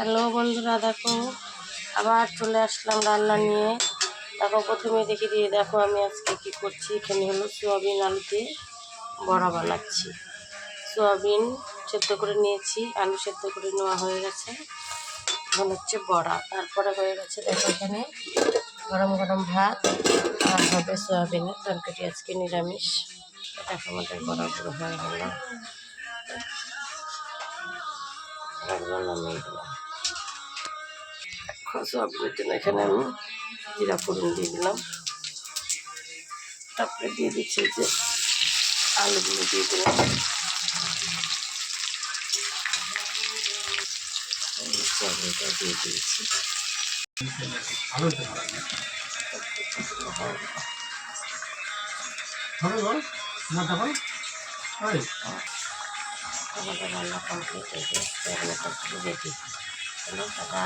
Hello বন্ধুরা, দেখো আবার চলে আসলাম রান্না নিয়ে। দেখো প্রথমে দেখে দিয়ে দেখো আমি আজকে কি করছি। এখানে হলো সোয়াবিন আলু দিয়ে বড়া বানাচ্ছি। সোয়াবিন সেদ্ধ করে নিয়েছি, আলু সেদ্ধ করে নেওয়া হয়ে গেছে, এখন হচ্ছে বড়া। তারপরে হয়ে গেছে দেখো এখানে গরম গরম ভাত আর হবে সোয়াবিনের তরকারি, আজকে নিরামিষ। দেখো আমাদের বড়াগুলো হয়ে গেল, নামিয়ে দিলাম। সোয়াবিনের জন্য এখানে আমি জিরা ফোড়ন দিয়ে দিলাম, তারপরে দিয়ে দিচ্ছি যে আলুগুলো দিয়ে দিলাম, সোয়াবিনটা দিয়ে দিয়েছি। আমাদের রান্না কমপ্লিট হয়ে গেছে, রেডি। হ্যালো দাদা।